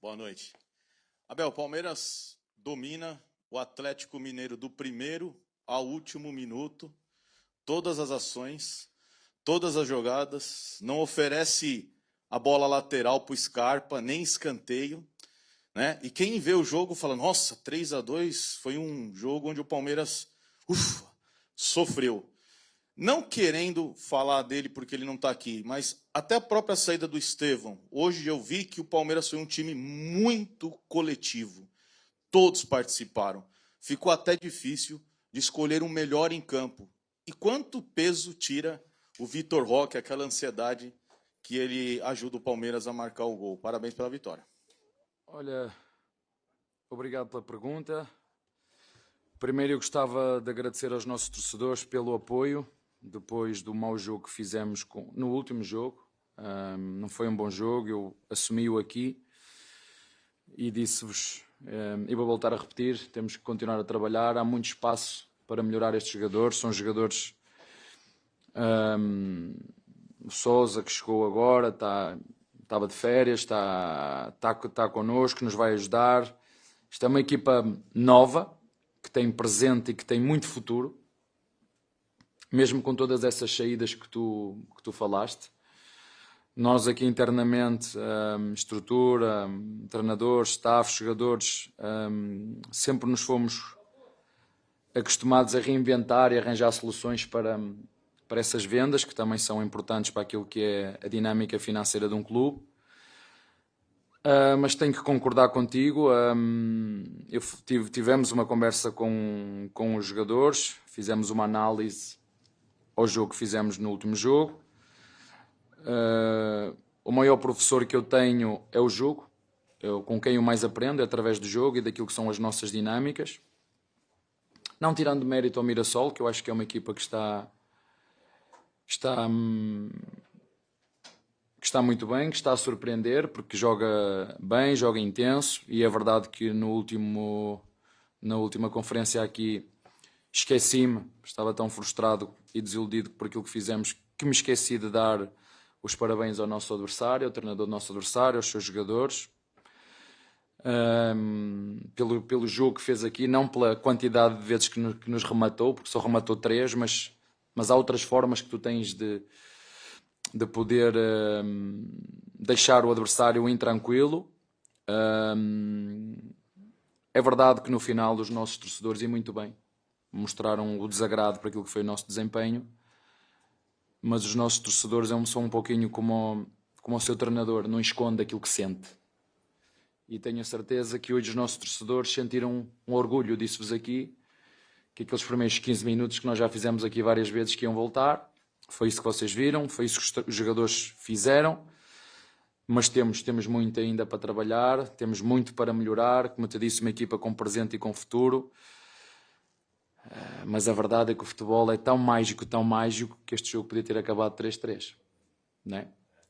Boa noite. Abel, o Palmeiras domina o Atlético Mineiro do primeiro ao último minuto, todas as ações, todas as jogadas, não oferece a bola lateral para o Scarpa, nem escanteio, né? E quem vê o jogo fala, nossa, 3-2 foi um jogo onde o Palmeiras sofreu. Não querendo falar dele porque ele não está aqui, mas até a própria saída do Estevão. Hoje eu vi que o Palmeiras foi um time muito coletivo. Todos participaram. Ficou até difícil de escolher um melhor em campo. E quanto peso tira o Vitor Roque, aquela ansiedade que ele ajuda o Palmeiras a marcar o gol. Parabéns pela vitória. Olha, obrigado pela pergunta. Primeiro eu gostava de agradecer aos nossos torcedores pelo apoio, depois do mau jogo que fizemos no último jogo. Não foi um bom jogo, eu assumi-o aqui e disse-vos, e vou voltar a repetir, temos que continuar a trabalhar, há muito espaço para melhorar estes jogadores, são jogadores... o Sousa, que chegou agora, estava de férias, está connosco, nos vai ajudar. Isto é uma equipa nova, que tem presente e que tem muito futuro, mesmo com todas essas saídas que tu falaste. Nós aqui internamente, estrutura, treinadores, staff, jogadores, sempre nos fomos acostumados a reinventar e arranjar soluções para essas vendas, que também são importantes para aquilo que é a dinâmica financeira de um clube. Mas tenho que concordar contigo. Tivemos uma conversa com os jogadores, fizemos uma análise ao jogo que fizemos no último jogo. O maior professor que eu tenho é o jogo, com quem eu mais aprendo é através do jogo e daquilo que são as nossas dinâmicas. Não tirando mérito ao Mirassol, que eu acho que é uma equipa que está muito bem, que está a surpreender, porque joga bem, joga intenso, e é verdade que na última conferência aqui esqueci-me, estava tão frustrado e desiludido por aquilo que fizemos, que me esqueci de dar os parabéns ao nosso adversário, ao treinador do nosso adversário, aos seus jogadores, pelo jogo que fez aqui, não pela quantidade de vezes que nos rematou, porque só rematou 3, mas há outras formas que tu tens de poder deixar o adversário intranquilo. É verdade que no final os nossos torcedores, e muito bem, mostraram o desagrado por aquilo que foi o nosso desempenho, mas os nossos torcedores são um pouquinho como o seu treinador, não esconde aquilo que sente. E tenho a certeza que hoje os nossos torcedores sentiram um orgulho, disse-vos aqui, que aqueles primeiros 15 minutos que nós já fizemos aqui várias vezes que iam voltar, foi isso que vocês viram, foi isso que os jogadores fizeram, mas temos muito ainda para trabalhar, temos muito para melhorar, como eu te disse, uma equipa com presente e com futuro, mas a verdade é que o futebol é tão mágico, que este jogo podia ter acabado 3-3, não é?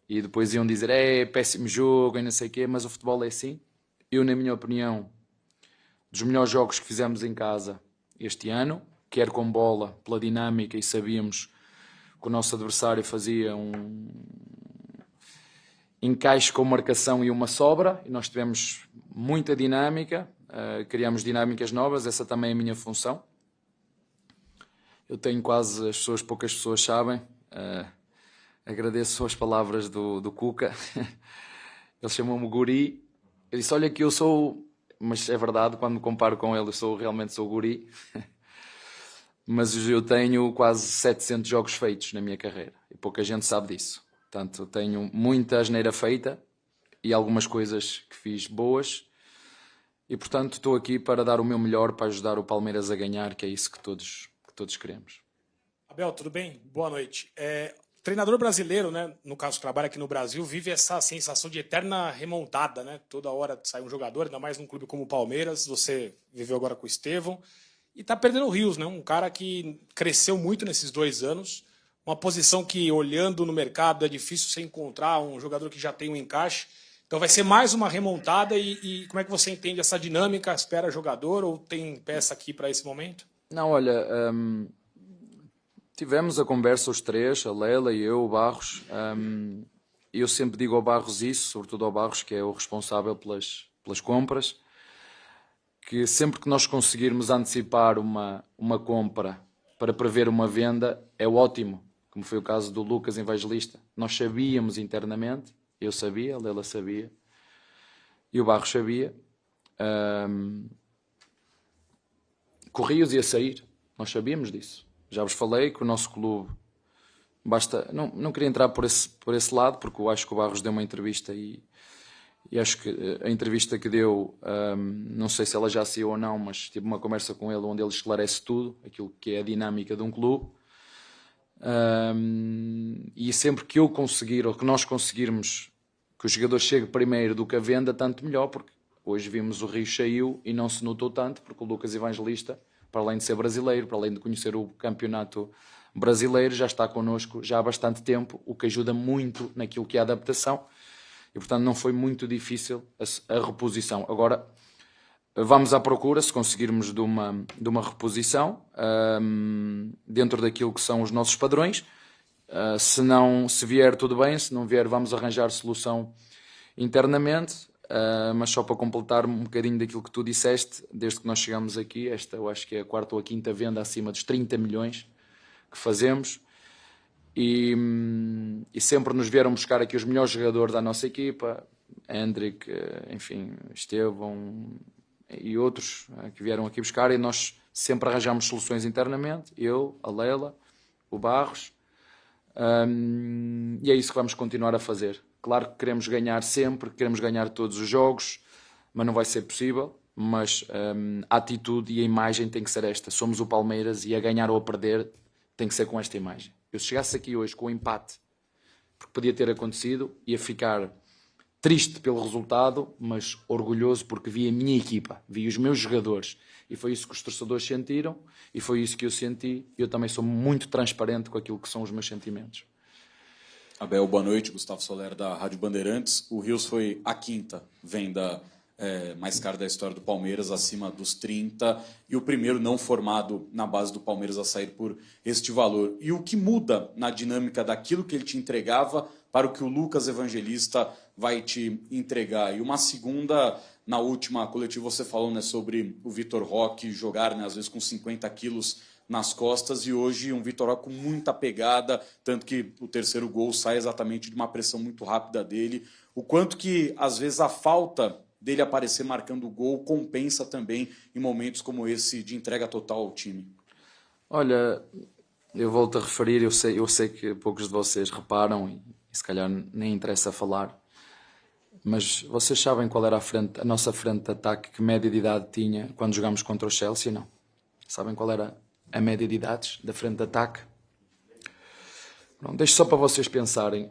E depois iam dizer, péssimo jogo, e não sei o quê, mas o futebol é assim. Eu, na minha opinião, dos melhores jogos que fizemos em casa este ano, quer com bola, pela dinâmica, e sabíamos que o nosso adversário fazia um encaixe com marcação e uma sobra, e nós tivemos muita dinâmica, criamos dinâmicas novas, essa também é a minha função. Eu tenho poucas pessoas sabem, agradeço as palavras do Cuca, ele chamou-me guri, ele disse, olha que eu sou, mas é verdade, quando me comparo com ele, realmente sou guri, mas eu tenho quase 700 jogos feitos na minha carreira, e pouca gente sabe disso. Portanto, tenho muita asneira feita e algumas coisas que fiz boas, e portanto estou aqui para dar o meu melhor para ajudar o Palmeiras a ganhar, que é isso que todos queremos. Abel, tudo bem? Boa noite. Treinador brasileiro, né, no caso que trabalha aqui no Brasil, vive essa sensação de eterna remontada, né? Toda hora sai um jogador, ainda mais num clube como o Palmeiras, você viveu agora com o Estevão, e está perdendo o Rios, né? Um cara que cresceu muito nesses 2 anos, uma posição que, olhando no mercado, é difícil você encontrar um jogador que já tem um encaixe. Então vai ser mais uma remontada, e como é que você entende essa dinâmica? Espera jogador ou tem peça aqui para esse momento? Não, olha, tivemos a conversa os três, a Lela e eu, o Barros, eu sempre digo ao Barros isso, sobretudo ao Barros, que é o responsável pelas compras, que sempre que nós conseguirmos antecipar uma compra para prever uma venda, é ótimo, como foi o caso do Lucas Evangelista. Nós sabíamos internamente, eu sabia, a Lela sabia, e o Barros sabia, Correios ia sair, nós sabíamos disso. Já vos falei que o nosso clube, não queria entrar por esse lado, porque eu acho que o Barros deu uma entrevista e acho que a entrevista que deu, não sei se ela já saiu ou não, mas tive uma conversa com ele onde ele esclarece tudo, aquilo que é a dinâmica de um clube. E sempre que eu conseguir, ou que nós conseguirmos que o jogador chegue primeiro do que a venda, tanto melhor, porque hoje vimos o Rio saiu e não se notou tanto, porque o Lucas Evangelista, para além de ser brasileiro, para além de conhecer o campeonato brasileiro, já está connosco já há bastante tempo, o que ajuda muito naquilo que é a adaptação. E, portanto, não foi muito difícil a reposição. Agora, vamos à procura, se conseguirmos de uma reposição, dentro daquilo que são os nossos padrões. Se vier, tudo bem. Se não vier, vamos arranjar solução internamente. Mas só para completar um bocadinho daquilo que tu disseste, desde que nós chegamos aqui, esta eu acho que é a 4ª ou a 5ª venda acima dos 30 milhões que fazemos. E sempre nos vieram buscar aqui os melhores jogadores da nossa equipa, Hendrick, enfim, Estevão e outros que vieram aqui buscar, e nós sempre arranjamos soluções internamente, eu, a Lela, o Barros, e é isso que vamos continuar a fazer. Claro que queremos ganhar sempre, queremos ganhar todos os jogos, mas não vai ser possível. Mas a atitude e a imagem tem que ser esta. Somos o Palmeiras e a ganhar ou a perder tem que ser com esta imagem. Eu se chegasse aqui hoje com o empate, porque podia ter acontecido, ia ficar triste pelo resultado, mas orgulhoso porque vi a minha equipa, vi os meus jogadores, e foi isso que os torcedores sentiram, e foi isso que eu senti. Eu também sou muito transparente com aquilo que são os meus sentimentos. Abel, boa noite. Gustavo Soler, da Rádio Bandeirantes. O Rios foi a 5ª venda mais cara da história do Palmeiras, acima dos 30, e o primeiro não formado na base do Palmeiras a sair por este valor. E o que muda na dinâmica daquilo que ele te entregava para o que o Lucas Evangelista vai te entregar? E uma segunda, na última coletiva você falou, né, sobre o Vitor Roque jogar, né, às vezes com 50 quilos nas costas, e hoje um Vitor Roque com muita pegada, tanto que o terceiro gol sai exatamente de uma pressão muito rápida dele. O quanto que, às vezes, a falta dele aparecer marcando o gol compensa também em momentos como esse de entrega total ao time? Olha, eu volto a referir, eu sei que poucos de vocês reparam e se calhar nem interessa falar, mas vocês sabem qual era a nossa frente de ataque, que média de idade tinha quando jogámos contra o Chelsea, não? Sabem qual era a média de idades da frente de ataque? Pronto, deixo só para vocês pensarem.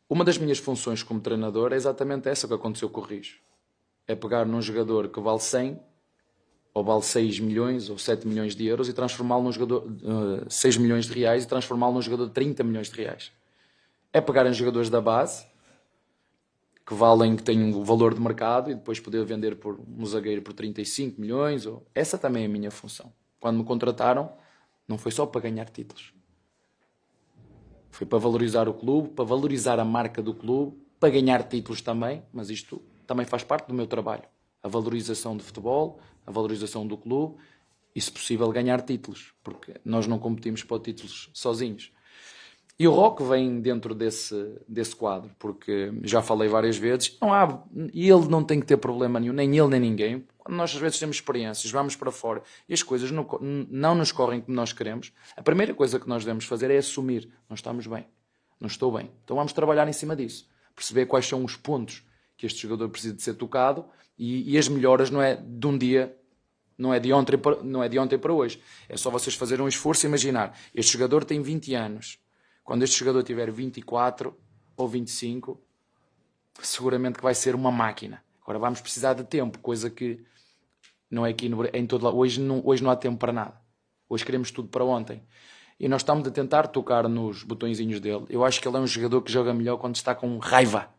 Uma das minhas funções como treinador é exatamente essa que aconteceu com o Rios. É pegar num jogador que vale 100, ou vale 6 milhões, ou 7 milhões de euros, e transformá-lo num jogador, 6 milhões de reais, e transformá-lo num jogador de 30 milhões de reais. É pegar em jogadores da base, que têm um valor de mercado, e depois poder vender por um zagueiro por 35 milhões. Essa também é a minha função. Quando me contrataram, não foi só para ganhar títulos. Foi para valorizar o clube, para valorizar a marca do clube, para ganhar títulos também, mas isto também faz parte do meu trabalho. A valorização do futebol, a valorização do clube e, se possível, ganhar títulos, porque nós não competimos para títulos sozinhos. E o Roque vem dentro desse quadro, porque já falei várias vezes, ele não tem que ter problema nenhum, nem ele nem ninguém. Quando nós às vezes temos experiências, vamos para fora e as coisas não nos correm como nós queremos, a primeira coisa que nós devemos fazer é assumir: não estamos bem, não estou bem. Então vamos trabalhar em cima disso, perceber quais são os pontos que este jogador precisa de ser tocado, e as melhoras não é de um dia, não é de ontem para hoje. É só vocês fazerem um esforço e imaginar: este jogador tem 20 anos. Quando este jogador tiver 24 ou 25, seguramente que vai ser uma máquina. Agora vamos precisar de tempo, coisa que não é aqui em todo lado. Hoje não há tempo para nada. Hoje queremos tudo para ontem. E nós estamos a tentar tocar nos botõezinhos dele. Eu acho que ele é um jogador que joga melhor quando está com raiva.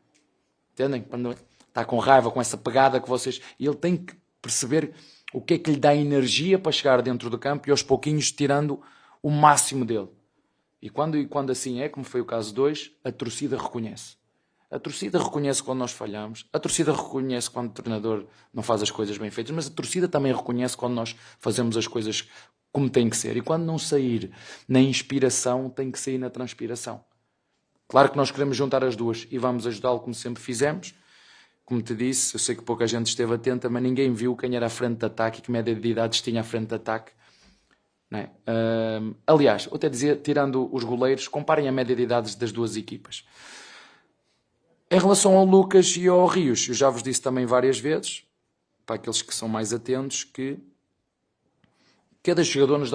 Entendem? Quando está com raiva, com essa pegada que vocês... E ele tem que perceber o que é que lhe dá energia para chegar dentro do campo e aos pouquinhos tirando o máximo dele. E quando assim é, como foi o caso de hoje, a torcida reconhece. A torcida reconhece quando nós falhamos, a torcida reconhece quando o treinador não faz as coisas bem feitas, mas a torcida também reconhece quando nós fazemos as coisas como tem que ser. E quando não sair na inspiração, tem que sair na transpiração. Claro que nós queremos juntar as duas e vamos ajudá-lo como sempre fizemos. Como te disse, eu sei que pouca gente esteve atenta, mas ninguém viu quem era a frente de ataque e que média de idades tinha a frente de ataque. Não é? Aliás, eu até dizia, tirando os goleiros, comparem a média de idades das duas equipas. Em relação ao Lucas e ao Rios, eu já vos disse também várias vezes, para aqueles que são mais atentos, que cada jogador nos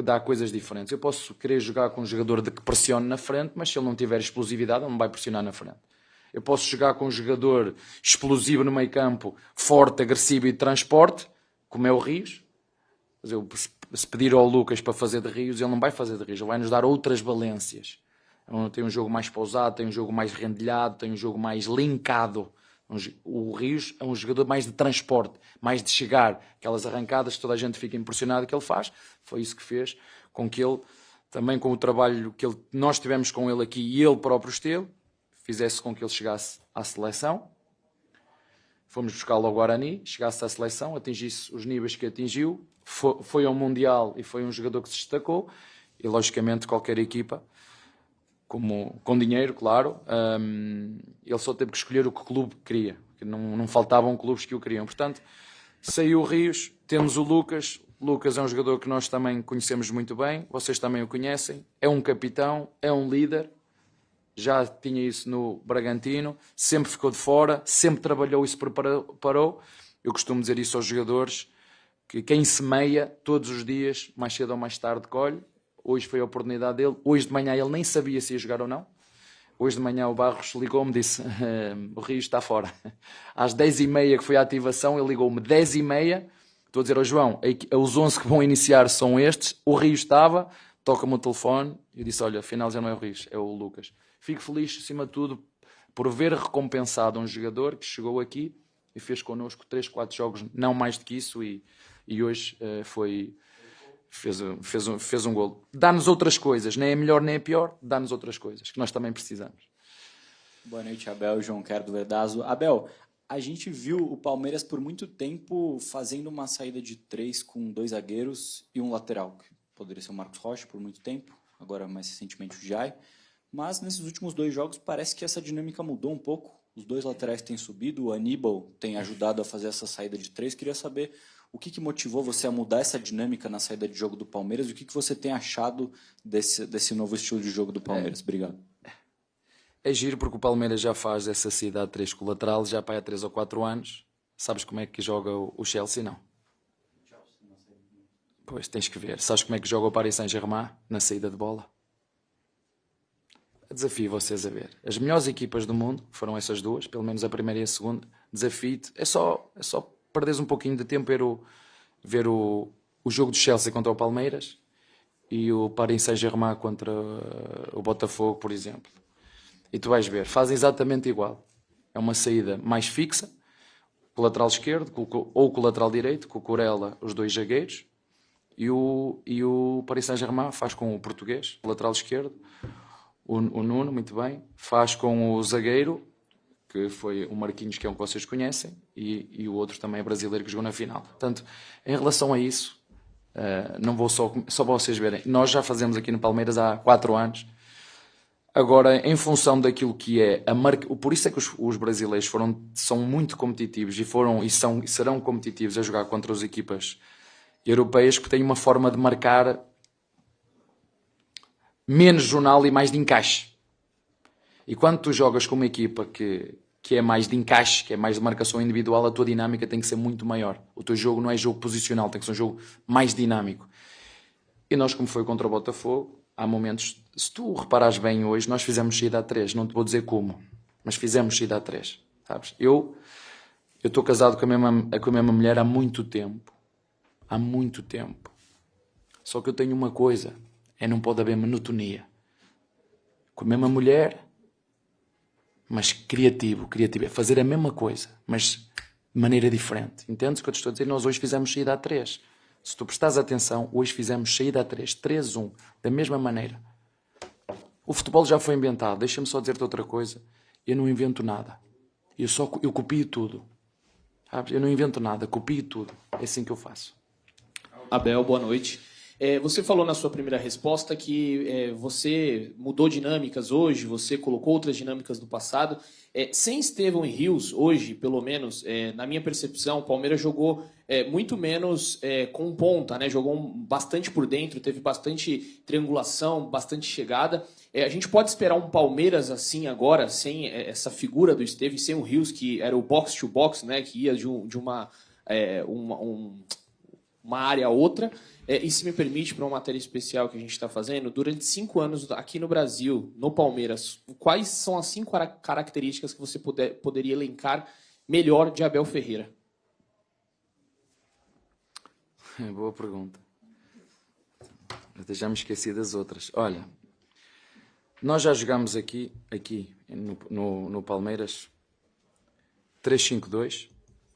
dá coisas diferentes. Eu posso querer jogar com um jogador de que pressione na frente, mas se ele não tiver explosividade, ele não vai pressionar na frente. Eu posso jogar com um jogador explosivo no meio campo, forte, agressivo e de transporte, como é o Rios. Mas eu, se pedir ao Lucas para fazer de Rios, ele não vai fazer de Rios, ele vai nos dar outras valências. Tem um jogo mais pausado, tem um jogo mais rendilhado, tem um jogo mais linkado. O Rios é um jogador mais de transporte, mais de chegar. Aquelas arrancadas que toda a gente fica impressionado que ele faz. Foi isso que fez com que ele, também com o trabalho que nós tivemos com ele aqui e ele próprio esteve, fizesse com que ele chegasse à seleção. Fomos buscá-lo ao Guarani, chegasse à seleção, atingisse os níveis que atingiu, foi ao Mundial e foi um jogador que se destacou. E logicamente qualquer equipa, com dinheiro, claro, ele só teve que escolher o que o clube queria, que não faltavam clubes que o queriam. Portanto, saiu o Rios, temos o Lucas. Lucas é um jogador que nós também conhecemos muito bem, vocês também o conhecem, é um capitão, é um líder, já tinha isso no Bragantino, sempre ficou de fora, sempre trabalhou e se preparou. Eu costumo dizer isso aos jogadores, que quem semeia todos os dias, mais cedo ou mais tarde, colhe. Hoje foi a oportunidade dele. Hoje de manhã ele nem sabia se ia jogar ou não. Hoje de manhã o Barros ligou-me e disse: o Rio está fora. Às 10h30 que foi a ativação, ele ligou-me 10h30. Estou a dizer ao João, os 11 que vão iniciar são estes. O Rio estava, toca-me o telefone e disse: olha, afinal já não é o Rio, é o Lucas. Fico feliz, acima de tudo, por ver recompensado um jogador que chegou aqui e fez connosco 3, 4 jogos, não mais do que isso, e hoje fez um golo. Dá-nos outras coisas, nem é melhor nem é pior, dá-nos outras coisas, que nós também precisamos. Boa noite, Abel. João Quero do Verdazo. Abel, a gente viu o Palmeiras por muito tempo fazendo uma saída de 3 com 2 zagueiros e um lateral, que poderia ser o Marcos Rocha por muito tempo, agora mais recentemente o Jai. Mas nesses últimos 2 jogos parece que essa dinâmica mudou um pouco. Os 2 laterais têm subido, o Aníbal tem ajudado a fazer essa saída de 3. Queria saber o que motivou você a mudar essa dinâmica na saída de jogo do Palmeiras e o que você tem achado desse novo estilo de jogo do Palmeiras. Obrigado. É giro porque o Palmeiras já faz essa saída a 3 com o lateral, já para há 3 ou 4 anos. Sabes como é que joga o Chelsea? Não. Pois, tens que ver. Sabes como é que joga o Paris Saint-Germain na saída de bola? Desafio vocês a ver. As melhores equipas do mundo foram essas 2, pelo menos a primeira e a segunda. Desafio-te. É só perderes um pouquinho de tempo ver o jogo do Chelsea contra o Palmeiras e o Paris Saint-Germain contra o Botafogo, por exemplo. E tu vais ver. Fazem exatamente igual. É uma saída mais fixa, com o lateral esquerdo ou com o lateral direito, com o Corella, os 2 zagueiros. E o Paris Saint-Germain faz com o português, o lateral esquerdo, o Nuno, muito bem, faz com o zagueiro, que foi o Marquinhos, que é um que vocês conhecem, e o outro também é brasileiro que jogou na final. Portanto, em relação a isso, não vou só para vocês verem, nós já fazemos aqui no Palmeiras há 4 anos. Agora, em função daquilo que é a marca, por isso é que os brasileiros são muito competitivos e serão competitivos a jogar contra as equipas europeias, que têm uma forma de marcar menos jornal e mais de encaixe. E quando tu jogas com uma equipa que é mais de encaixe, que é mais de marcação individual, a tua dinâmica tem que ser muito maior. O teu jogo não é jogo posicional, tem que ser um jogo mais dinâmico. E nós, como foi contra o Botafogo, há momentos, se tu reparares bem hoje, nós fizemos saída a 3, não te vou dizer como, mas fizemos saída a 3, sabes? Eu estou casado com a mesma mulher há muito tempo. Só que eu tenho uma coisa, não pode haver monotonia. Com a mesma mulher, mas criativo, é fazer a mesma coisa, mas de maneira diferente. Entendes o que eu te estou a dizer? Nós hoje fizemos saída a 3. Se tu prestares atenção, hoje fizemos saída a 3, 3-1, da mesma maneira. O futebol já foi inventado. Deixa-me só dizer-te outra coisa. eu não invento nada. Eu copio tudo. Sabe? Eu não invento nada, copio tudo. É assim que eu faço. Abel, boa noite. Você falou na sua primeira resposta que você mudou dinâmicas hoje, você colocou outras dinâmicas do passado. Sem Estevão e Rios, hoje, pelo menos, na minha percepção, o Palmeiras jogou muito menos com ponta, né? Jogou bastante por dentro, teve bastante triangulação, bastante chegada. A gente pode esperar um Palmeiras assim agora, sem essa figura do Estevão, sem o Rios, que era o box-to-box, né? Que ia de uma área a outra. E se me permite, para uma matéria especial que a gente está fazendo, durante 5 anos aqui no Brasil, no Palmeiras, quais são as 5 características que você poderia elencar melhor de Abel Ferreira? Boa pergunta. Até já me esqueci das outras. Olha, nós já jogámos aqui no Palmeiras 3-5-2,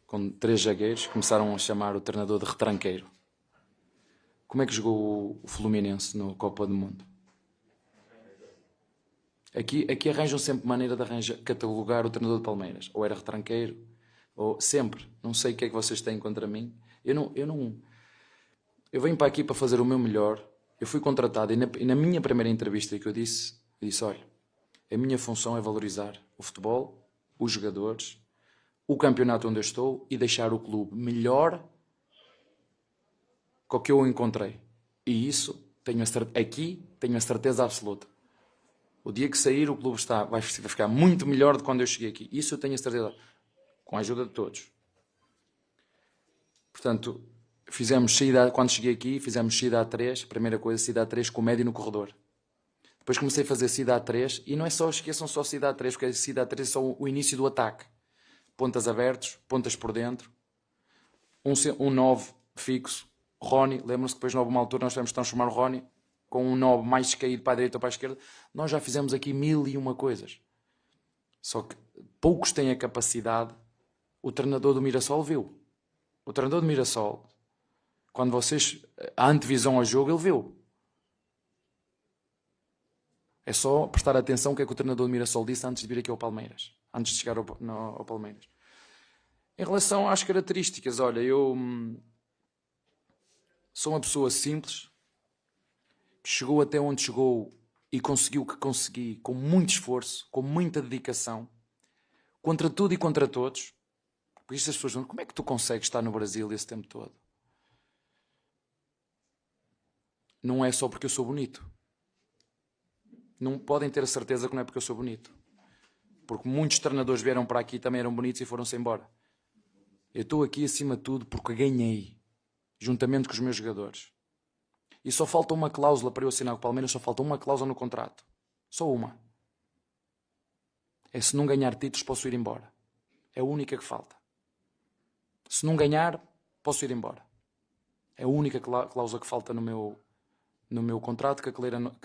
com 3 zagueiros. Começaram a chamar o treinador de retranqueiro. Como é que jogou o Fluminense na Copa do Mundo? Aqui arranjam sempre maneira de catalogar o treinador de Palmeiras. Ou era retranqueiro, ou sempre. Não sei o que é que vocês têm contra mim. Eu venho para aqui para fazer o meu melhor. Eu fui contratado e na minha primeira entrevista que eu disse, olha, a minha função é valorizar o futebol, os jogadores, o campeonato onde eu estou e deixar o clube melhor que o que eu encontrei. E isso, tenho a certeza absoluta. O dia que sair, o clube vai ficar muito melhor de quando eu cheguei aqui. Isso eu tenho a certeza, com a ajuda de todos. Portanto, quando cheguei aqui, fizemos saída A3, a primeira coisa, saída A3 com médio no corredor. Depois comecei a fazer saída A3, e não é só, esqueçam só saída A3, porque a saída A3 é só o início do ataque. Pontas abertos, pontas por dentro, um 9 fixo, Rony, lembram-se que depois, numa altura, nós tivemos de transformar o Rony com um 9 mais descaído para a direita ou para a esquerda. Nós já fizemos aqui 1001 coisas. Só que poucos têm a capacidade. O treinador do Mirassol viu. O treinador do Mirassol, quando a antevisão ao jogo, ele viu. É só prestar atenção o que é que o treinador do Mirassol disse antes de vir aqui ao Palmeiras. Antes de chegar ao Palmeiras. Em relação às características, olha, eu sou uma pessoa simples, que chegou até onde chegou e conseguiu o que consegui com muito esforço, com muita dedicação, contra tudo e contra todos. Por isso as pessoas dizem, como é que tu consegues estar no Brasil esse tempo todo? Não é só porque eu sou bonito. Não podem ter a certeza que não é porque eu sou bonito. Porque muitos treinadores vieram para aqui, também eram bonitos e foram-se embora. Eu estou aqui acima de tudo porque ganhei, juntamente com os meus jogadores. E só falta uma cláusula para eu assinar com o Palmeiras, só falta uma cláusula no contrato. Só uma. É se não ganhar títulos, posso ir embora. É a única que falta. Se não ganhar, posso ir embora. É a única cláusula que falta no meu contrato que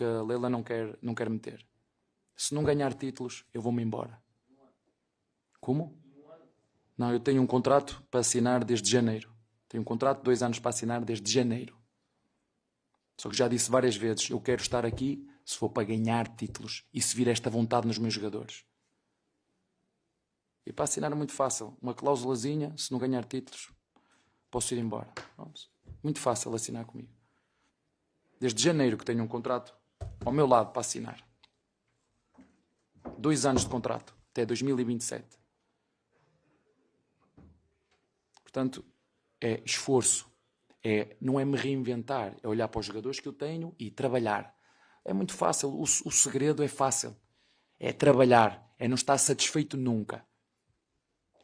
a Leila não quer meter. Se não ganhar títulos, eu vou-me embora. Como? Não, eu tenho um contrato para assinar desde janeiro. Tenho um contrato de 2 anos para assinar desde janeiro. Só que já disse várias vezes, eu quero estar aqui se for para ganhar títulos e se vir esta vontade nos meus jogadores. E para assinar é muito fácil. Uma cláusulazinha, se não ganhar títulos, posso ir embora. Vamos. Muito fácil assinar comigo. Desde janeiro que tenho um contrato ao meu lado para assinar. 2 anos de contrato, até 2027. Portanto, é esforço. Não é me reinventar, é olhar para os jogadores que eu tenho e trabalhar. É muito fácil, o segredo é fácil. É trabalhar, é não estar satisfeito nunca.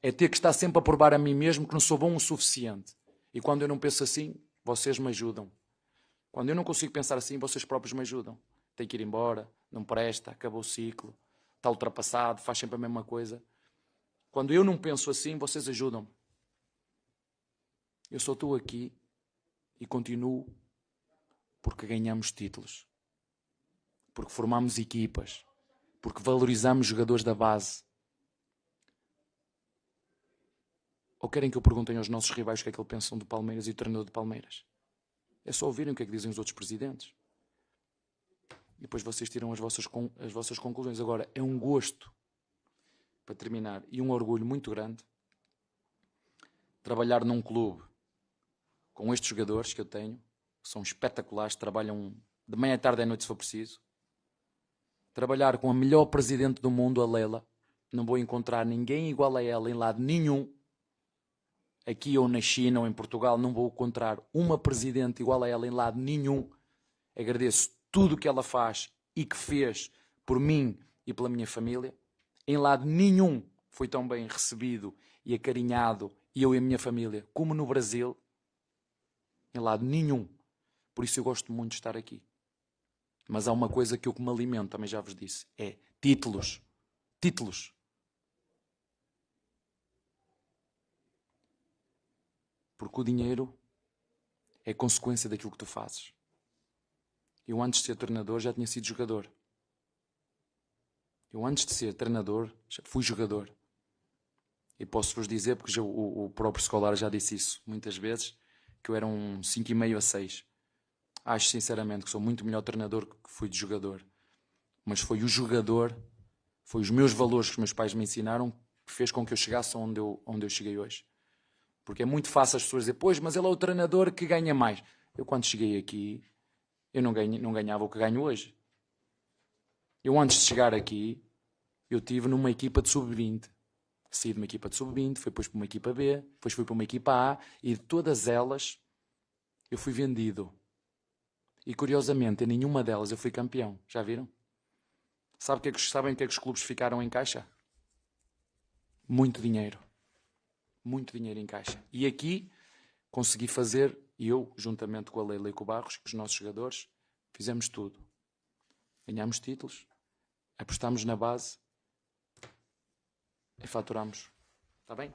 É ter que estar sempre a provar a mim mesmo que não sou bom o suficiente. E quando eu não penso assim, vocês me ajudam. Quando eu não consigo pensar assim, vocês próprios me ajudam. Tem que ir embora, não presta, acabou o ciclo, está ultrapassado, faz sempre a mesma coisa. Quando eu não penso assim, vocês ajudam-me. Eu só estou aqui e continuo porque ganhamos títulos, porque formamos equipas, porque valorizamos jogadores da base. Ou querem que eu perguntem aos nossos rivais o que é que eles pensam do Palmeiras e do treinador do Palmeiras? É só ouvirem o que é que dizem os outros presidentes. E depois vocês tiram as vossas conclusões. Agora, é um gosto para terminar, e um orgulho muito grande, trabalhar num clube com estes jogadores que eu tenho, que são espetaculares, trabalham de manhã, tarde e noite se for preciso. Trabalhar com a melhor presidente do mundo, a Leila. Não vou encontrar ninguém igual a ela em lado nenhum. Aqui ou na China ou em Portugal não vou encontrar uma presidente igual a ela em lado nenhum. Agradeço tudo o que ela faz e que fez por mim e pela minha família. Em lado nenhum foi tão bem recebido e acarinhado, e eu e a minha família, como no Brasil. Em lado nenhum. Por isso eu gosto muito de estar aqui. Mas há uma coisa que eu me alimento, também já vos disse, é títulos. Títulos. Porque o dinheiro é consequência daquilo que tu fazes. Eu antes de ser treinador já tinha sido jogador. Eu antes de ser treinador já fui jogador. E posso-vos dizer, porque o próprio escolar já disse isso muitas vezes, que eu era um 5,5 a 6. Acho sinceramente que sou muito melhor treinador que fui de jogador. Mas foi o jogador, foi os meus valores que os meus pais me ensinaram que fez com que eu chegasse onde eu cheguei hoje. Porque é muito fácil as pessoas dizer, pois, mas ele é o treinador que ganha mais. Eu quando cheguei aqui, eu não ganhava o que ganho hoje. Eu antes de chegar aqui, eu estive numa equipa de sub-20. Saí de uma equipa de sub-20, fui depois para uma equipa B, depois fui para uma equipa A, e de todas elas eu fui vendido. E curiosamente, em nenhuma delas eu fui campeão. Já viram? Sabem o que é que os clubes ficaram em caixa? Muito dinheiro. Muito dinheiro em caixa. E aqui consegui fazer, eu, juntamente com a Leila e com o Barros, com os nossos jogadores, fizemos tudo. Ganhámos títulos, apostámos na base e faturamos. Está bem?